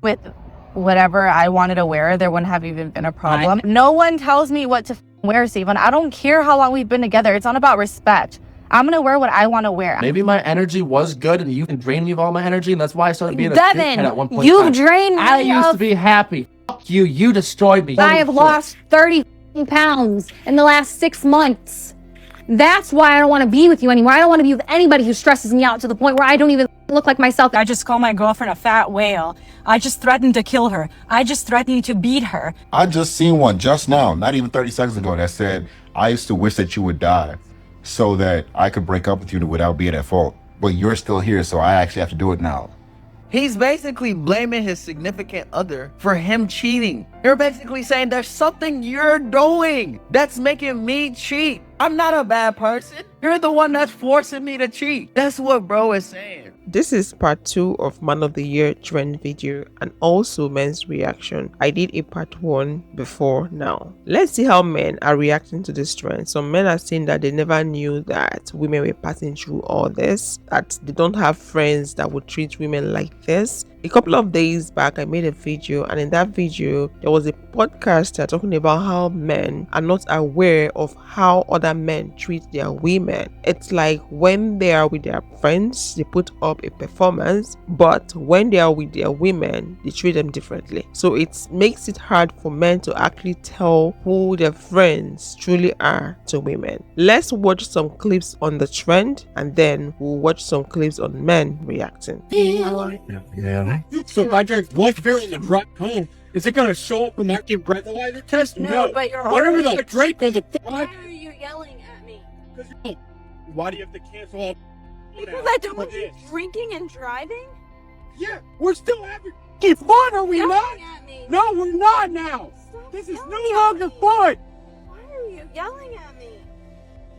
with whatever I wanted to wear, there wouldn't have even been a problem. No one tells me what to wear, Steven. I don't care how long we've been together. It's not about respect. I'm gonna wear what I want to wear. Maybe my energy was good and you drained me of all my energy, and that's why I started being a Devin, dickhead at one point. you drained me. I used to be happy. Fuck you. You destroyed me. I have lost 30 pounds in the last 6 months. That's why I don't want to be with you anymore. I don't want to be with anybody who stresses me out to the point where I don't even look like myself. I just called my girlfriend a fat whale. I just threatened to kill her. I just threatened to beat her. I just seen one just now, not even 30 seconds ago, that said, I used to wish that you would die so that I could break up with you without being at fault. But you're still here, so I actually have to do it now. He's basically blaming his significant other for him cheating. You're basically saying there's something you're doing that's making me cheat. I'm not a bad person. You're the one that's forcing me to cheat. That's what bro is saying. This is part 2 of Man of the Year trend video and also men's reaction. I did a part 1 before now. Let's see how men are reacting to this trend. Some men are saying that they never knew that women were passing through all this, that they don't have friends that would treat women like this. A couple of days back, I made a video, and in that video, there was a podcaster talking about how men are not aware of how other men treat their women. It's like when they are with their friends, they put up a performance, but when they are with their women, they treat them differently. So it makes it hard for men to actually tell who their friends truly are to women. Let's watch some clips on the trend, and then we'll watch some clips on men reacting. Yeah. So if I drink black beer in the right home, is it going to show up in that breathalyzer test? No, but you're Whatever already the drink is. Why are you yelling at me? Why do you have to cancel all People that don't drinking and driving? Yeah, we're still having fun, are we not? Yelling at me. No, we're not now. Stop This is yelling no at longer me. fun. Why are you yelling at me?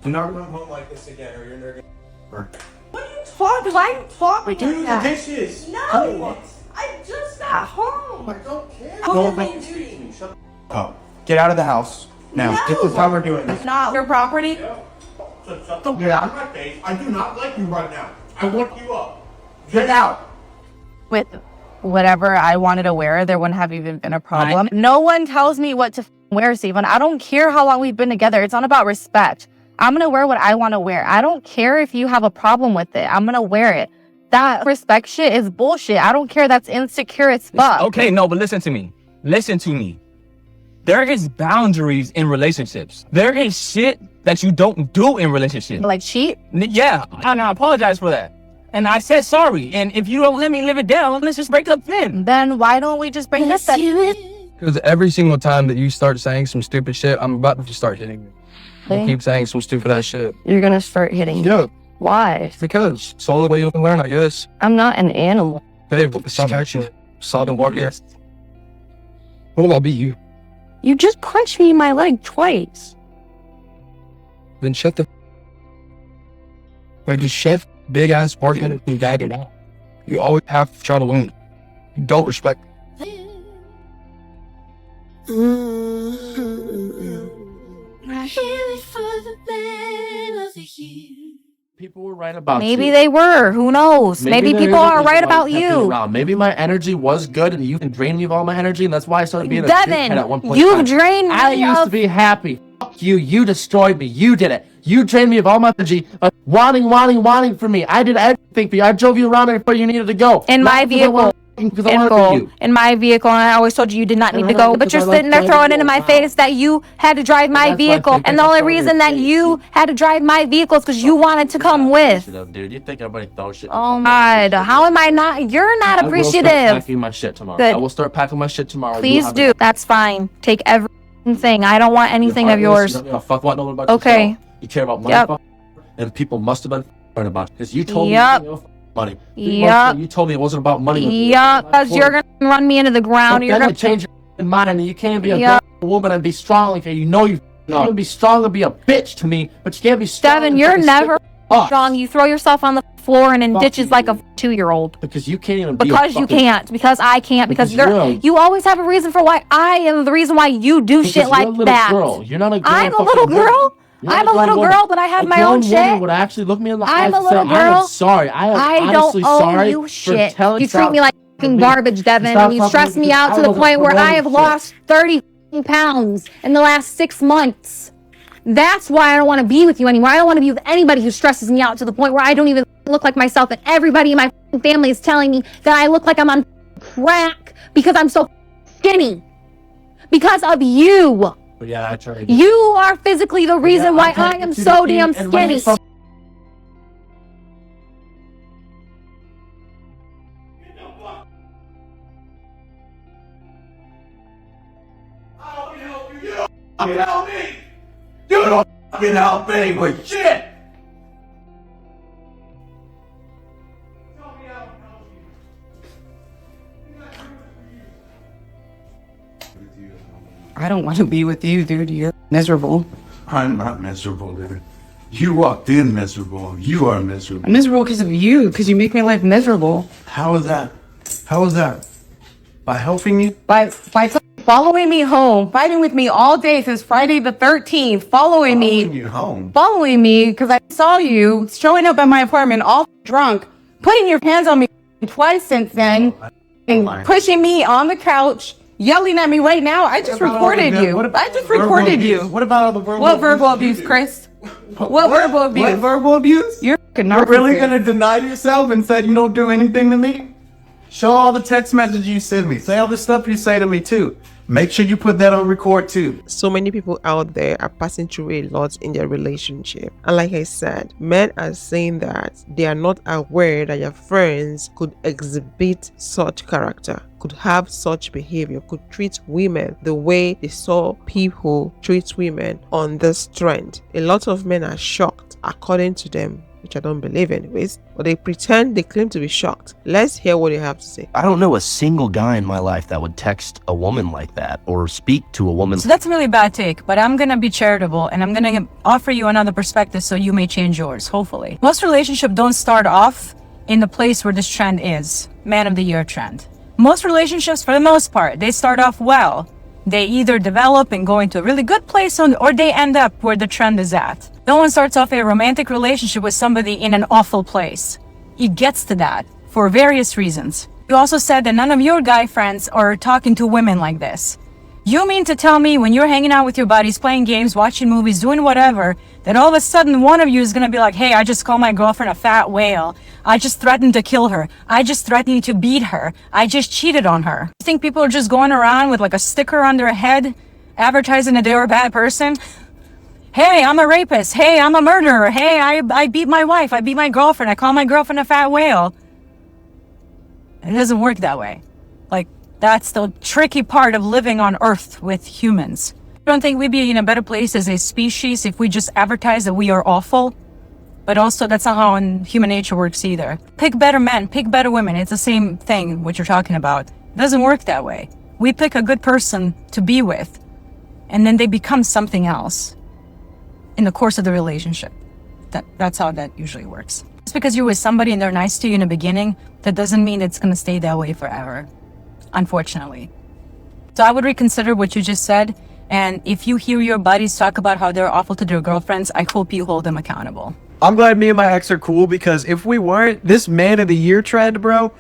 Do not come home like this again, or you're never gonna. What are you talking? Why are you talking Do like the that? dishes. No! I just got home. I don't care. What did I do? Oh, get out of the house now. No. This is how we're doing this. It's not your property. Shut the get out of my face. I do not like you right now. I want you up. Get out. With whatever I wanted to wear, there wouldn't have even been a problem. No one tells me what to wear, Steven. I don't care how long we've been together. It's not about respect. I'm gonna wear what I want to wear. I don't care if you have a problem with it. I'm gonna wear it. That respect shit is bullshit. I don't care. That's insecure as fuck. Okay, no, but listen to me. Listen to me. There is boundaries in relationships. There is shit that you don't do in relationships. Like cheat? Yeah, and I apologize for that. And I said sorry. And if you don't let me live it down, let's just break up then. Then why don't we just bring this up? Because every single time that you start saying some stupid shit, I'm about to start hitting you. You keep saying some stupid ass shit. You're gonna start hitting me. Yeah, Why? because it's the only way you can learn, I guess. I'm not an animal. Babe, stop action. Stop and walk here. What about be you? You just punched me in my leg twice. Then shut the like just shut big ass argument and gag it out. You always have to try to win. You don't respect. People were right about Maybe you. they were. Who knows? Maybe there people is a are reason right why about I kept it you. around. Maybe my energy was good and you drained me of all my energy, and that's why I started being a dickhead at one Devin, point. you've drained me I used to of... be happy. Fuck you. You destroyed me. You did it. You drained me of all my energy, wanting for me. I did everything for you. I drove you around everywhere you needed to go. In my Not because I vehicle. wanted- because I wanted you. In my vehicle, and I always told you did not need to go. But you're sitting there throwing it in my face that you had to drive my vehicle, and the only reason that you had to drive my vehicle is because you wanted to come with. Shit up, dude. You think everybody throws shit? Oh my God, how am I not? You're not I will start appreciative. packing my shit tomorrow. Good. I will start packing my shit tomorrow. Please You do. have That's fine. Take everything. I don't want it. anything You're of yours. heartless. You don't give a fuck what no one about Okay. yourself. You care about money, Yep. and people must have been worried about it. Because you told Yep. me money. 3 months Yep. ago, you told me it wasn't about money. Yeah, because you're gonna run me into the ground. But You're then gonna you change your mind, and you can't be a Yep. girl, woman and be strong like you know you. You can be strong and be a bitch to me, but you can't be strong. Devin, and you're fucking never stick up. strong. You throw yourself on the floor and in Fuck ditches you, like a dude. 2-year-old. Because you can't even be a Because you fucking- can't. Because I can't. Because Because you're a- you always have a reason for why I am the reason why you do Because shit you're like a little that. Girl. You're not a girl. I'm a fucking little woman. girl. You're I'm not a little grown girl, woman. but I have A my own grown woman shit. would actually look me in the I'm eyes a and say, little I am girl. sorry. I am I don't honestly owe sorry you for shit. telling You treat me like fucking garbage, Devin, and you stress me out to the point where I have lost 30 fucking pounds in the last 6 months. That's why I don't want to be with you anymore. I don't want to be with anybody who stresses me out to the point where I don't even look like myself, and everybody in my family is telling me that I look like I'm on crack because I'm so skinny. Because of you. Yeah, I tried. You are physically the reason why I am so damn skinny. You don't help me! You don't fucking help me with shit! I don't want to be with you, dude. You're miserable. I'm not miserable, dude. You walked in miserable. You are miserable. I'm miserable because of you, because you make my life miserable. How is that? How is that? By helping you? By following me home, fighting with me all day since Friday the 13th, following you home? Following me because I saw you showing up at my apartment all drunk, putting your hands on me twice since then, and pushing me on the couch, yelling at me right now. I just recorded you. I just recorded you. What about all the verbal What verbal abuse, Chris? What verbal abuse? What verbal abuse? You're You're really gonna deny yourself and said you don't do anything to me? Show all the text messages you send me. Say all the stuff you say to me too. Make sure you put that on record too. So many people out there are passing through a lot in their relationship. And like I said, men are saying that they are not aware that your friends could exhibit such character, could have such behavior, could treat women the way they saw people treat women on this trend. A lot of men are shocked, according to them, which I don't believe anyways, but they claim to be shocked. Let's hear what they have to say. I don't know a single guy in my life that would text a woman like that or speak to a woman. So that's a really bad take, but I'm gonna be charitable and I'm gonna offer you another perspective so you may change yours, hopefully. Most relationships don't start off in the place where this trend is, Man of the Year trend. Most relationships, for the most part, they start off well. They either develop and go into a really good place or they end up where the trend is at. No one starts off a romantic relationship with somebody in an awful place. It gets to that for various reasons. You also said that none of your guy friends are talking to women like this. You mean to tell me when you're hanging out with your buddies, playing games, watching movies, doing whatever, that all of a sudden one of you is gonna be like, hey, I just called my girlfriend a fat whale. I just threatened to kill her. I just threatened to beat her. I just cheated on her. You think people are just going around with like a sticker on their head advertising that they're a bad person? Hey, I'm a rapist. Hey, I'm a murderer. Hey, I beat my wife. I beat my girlfriend. I call my girlfriend a fat whale. It doesn't work that way. Like, that's the tricky part of living on Earth with humans. I don't think we'd be in a better place as a species if we just advertise that we are awful. But also, that's not how human nature works either. Pick better men, pick better women. It's the same thing, what you're talking about. It doesn't work that way. We pick a good person to be with, and then they become something else in the course of the relationship. That's how that usually works. Just because you're with somebody and they're nice to you in the beginning, that doesn't mean it's going to stay that way forever, unfortunately. So I would reconsider what you just said, and if you hear your buddies talk about how they're awful to their girlfriends, I hope you hold them accountable. I'm glad me and my ex are cool, because if we weren't, this Man of the Year trend, bro,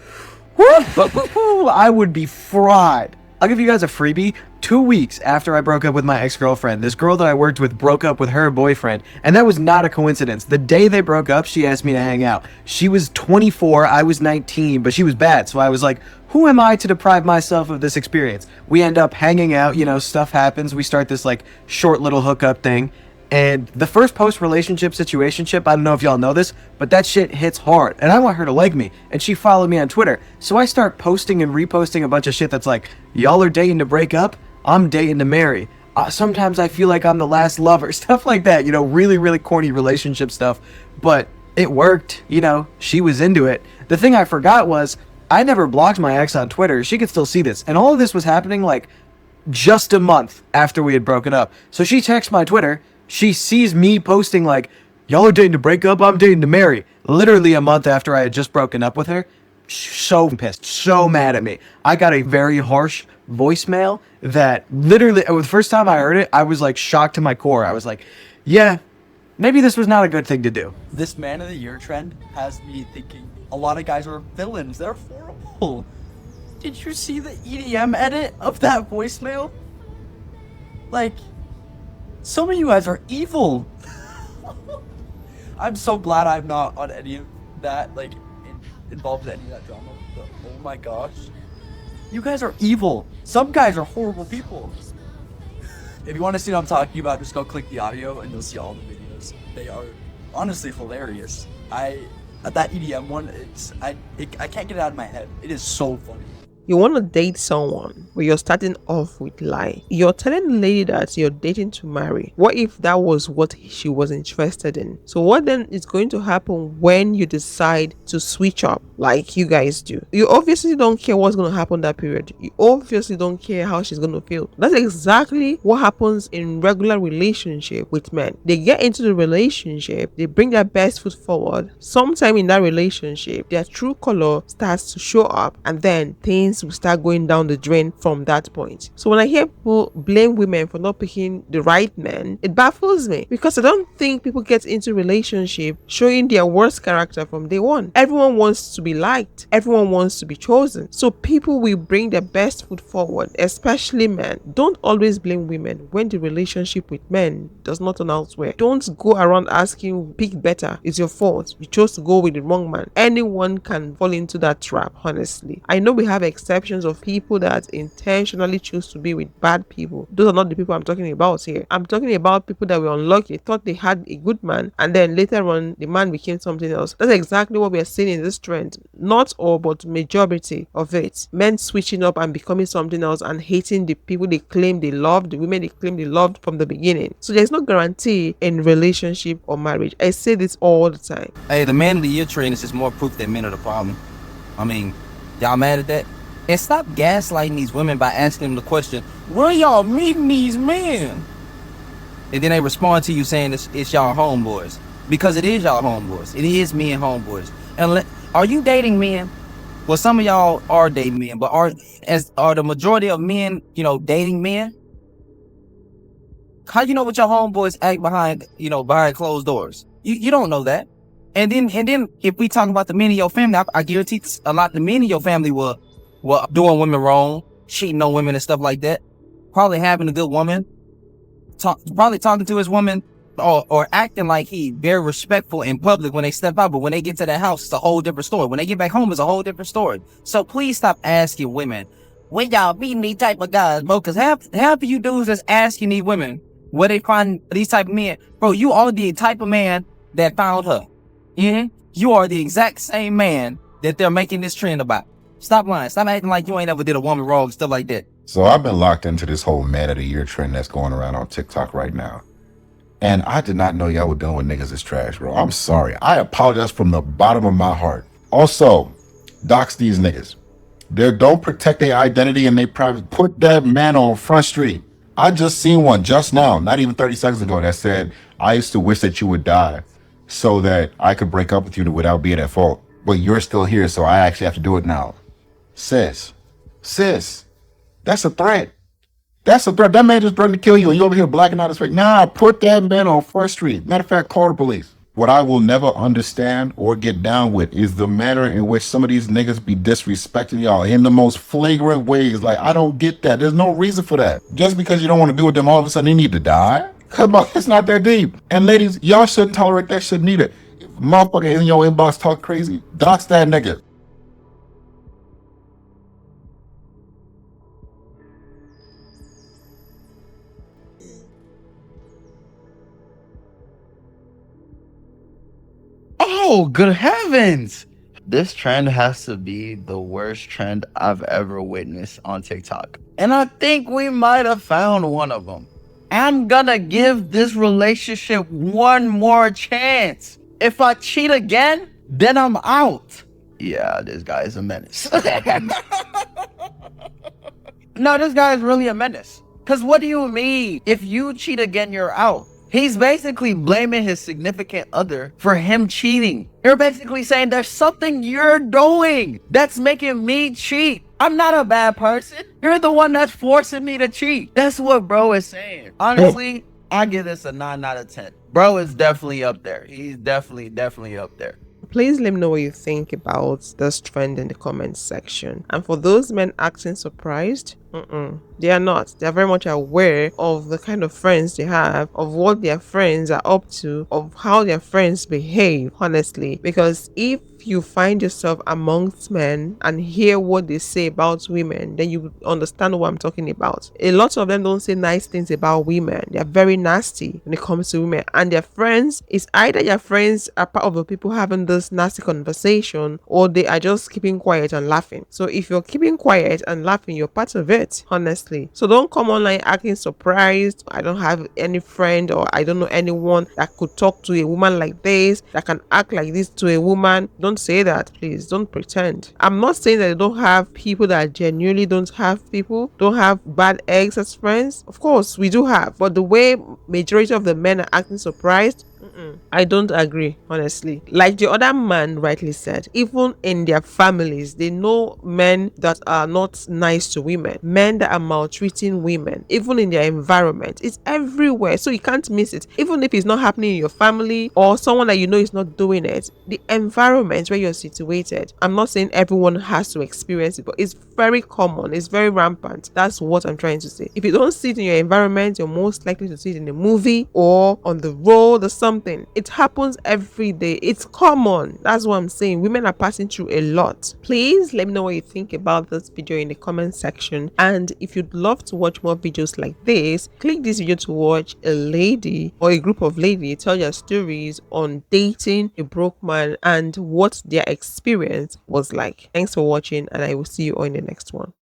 I would be fried. I'll give you guys a freebie. 2 weeks after I broke up with my ex-girlfriend, this girl that I worked with broke up with her boyfriend, and that was not a coincidence. The day they broke up, she asked me to hang out. She was 24, I was 19, but she was bad, so I was like, who am I to deprive myself of this experience? We end up hanging out, you know, stuff happens. We start this like short little hookup thing. And the first post-relationship situationship, I don't know if y'all know this, but that shit hits hard. And I want her to like me. And she followed me on Twitter. So I start posting and reposting a bunch of shit that's like, y'all are dating to break up, I'm dating to marry. Sometimes I feel like I'm the last lover. Stuff like that, you know, really, really corny relationship stuff. But it worked, you know, she was into it. The thing I forgot was, I never blocked my ex on Twitter. She could still see this. And all of this was happening like just a month after we had broken up. So she texts my Twitter. She sees me posting like, y'all are dating to break up, I'm dating to marry. Literally a month after I had just broken up with her. So pissed, so mad at me. I got a very harsh voicemail that literally, the first time I heard it, I was like shocked to my core. I was like, yeah, maybe this was not a good thing to do. This Man of the Year trend has me thinking a lot of guys are villains. They're horrible. Did you see the EDM edit of that voicemail? Like, some of you guys are evil. I'm so glad I'm not on any of that, like, involved in any of that drama. But, oh my gosh. You guys are evil. Some guys are horrible people. If you want to see what I'm talking about, just go click the audio and you'll see all the videos. They are honestly hilarious. That EDM one, I can't get it out of my head. It is so funny. You want to date someone, but you're starting off with lie. You're telling the lady that you're dating to marry. What if that was what she was interested in? So what then is going to happen when you decide to switch up like you guys do? You obviously don't care what's going to happen that period. You obviously don't care how she's going to feel. That's exactly what happens in regular relationship with men. They get into the relationship, they bring their best foot forward. Sometime in that relationship, their true color starts to show up, and then things will start going down the drain from that point. So when I hear people blame women for not picking the right men, it baffles me, because I don't think people get into relationship showing their worst character from day one. Everyone wants to be liked, everyone wants to be chosen, so people will bring their best foot forward, especially men. Don't always blame women when the relationship with men does not turn out well. Don't go around asking pick better, it's your fault, you chose to go with the wrong man. Anyone can fall into that trap, honestly. I know we have exceptions of people that intentionally choose to be with bad people. Those are not the people I'm talking about here. I'm talking about people that were unlucky, thought they had a good man, and then later on the man became something else. That's exactly what we are seeing in this trend. Not all, but majority of it. Men switching up and becoming something else and hating the people they claim they loved, the women they claim they loved from the beginning. So there's no guarantee in relationship or marriage. I say this all the time. Hey, the man of the year trend is just more proof that men are the problem. I mean, y'all mad at that? And stop gaslighting these women by asking them the question, where y'all meeting these men? And then they respond to you saying it's y'all homeboys. Because it is y'all homeboys. It is me and homeboys. And are you dating men? Well, some of y'all are dating men, but are the majority of men, dating men? How you know what your homeboys act behind closed doors? You don't know that. And then if we talk about the men in your family, I guarantee a lot of the men in your family were doing women wrong, cheating on women and stuff like that. Probably having a good woman, probably talking to his woman or acting like he very respectful in public when they step out. But when they get to that house, it's a whole different story. When they get back home, it's a whole different story. So please stop asking women, when y'all meeting these type of guys, bro, because half of you dudes that's asking these women where they find these type of men. Bro, you are the type of man that found her. You are the exact same man that they're making this trend about. Stop lying. Stop acting like you ain't ever did a woman wrong and stuff like that. So I've been locked into this whole man of the year trend that's going around on TikTok right now. And I did not know y'all were dealing with niggas as trash, bro. I'm sorry. I apologize from the bottom of my heart. Also, dox these niggas. They don't protect their identity and they probably put that man on Front Street. I just seen one just now, not even 30 seconds ago, that said, I used to wish that you would die so that I could break up with you without being at fault. But you're still here, so I actually have to do it now. Sis, that's a threat. That's a threat. That man just threatened to kill you and you over here blacking out his face. Nah, put that man on Front Street. Matter of fact, call the police. What I will never understand or get down with is the manner in which some of these niggas be disrespecting y'all in the most flagrant ways. Like, I don't get that. There's no reason for that. Just because you don't want to be with them, all of a sudden they need to die? Come on, it's not that deep. And ladies, y'all shouldn't tolerate that shit neither. If a motherfucker in your inbox talk crazy, dox that nigga. Oh, good heavens! This trend has to be the worst trend I've ever witnessed on TikTok. And I think we might have found one of them. I'm gonna give this relationship one more chance. If I cheat again, then I'm out. Yeah, this guy is a menace. No, this guy is really a menace. Because what do you mean? If you cheat again, you're out. He's basically blaming his significant other for him cheating. You're basically saying there's something you're doing that's making me cheat. I'm not a bad person. You're the one that's forcing me to cheat. That's what bro is saying. Honestly, I give this a 9 out of 10. Bro is definitely up there. He's definitely up there. Please let me know what you think about this trend in the comments section. And for those men acting surprised, they are not. They are very much aware of the kind of friends they have, of what their friends are up to, of how their friends behave, honestly. Because if you find yourself amongst men and hear what they say about women, then you understand what I'm talking about. A lot of them don't say nice things about women. They are very nasty when it comes to women, and their friends is either their friends are part of the people having this nasty conversation, or they are just keeping quiet and laughing. So if you're keeping quiet and laughing, you're part of it, honestly. So don't come online acting surprised. I don't have any friend, or I don't know anyone that could talk to a woman like this, that can act like this to a woman. Don't say that, please. Don't pretend. I'm not saying that they don't have people that genuinely don't have bad eggs as friends. Of course we do have, but the way majority of the men are acting surprised, I don't agree, honestly. Like the other man rightly said, even in their families, they know men that are not nice to women, men that are maltreating women, even in their environment. It's everywhere, so you can't miss it. Even if it's not happening in your family or someone that you know is not doing it, the environment where you're situated, I'm not saying everyone has to experience it, but it's very common, it's very rampant. That's what I'm trying to say. If you don't see it in your environment, you're most likely to see it in a movie or on the road or something. It happens every day. It's common. That's what I'm saying. Women are passing through a lot. Please let me know what you think about this video in the comment section. And if you'd love to watch more videos like this, click this video to watch a lady or a group of ladies tell their stories on dating a broke man and what their experience was like. Thanks for watching, and I will see you all in the next one.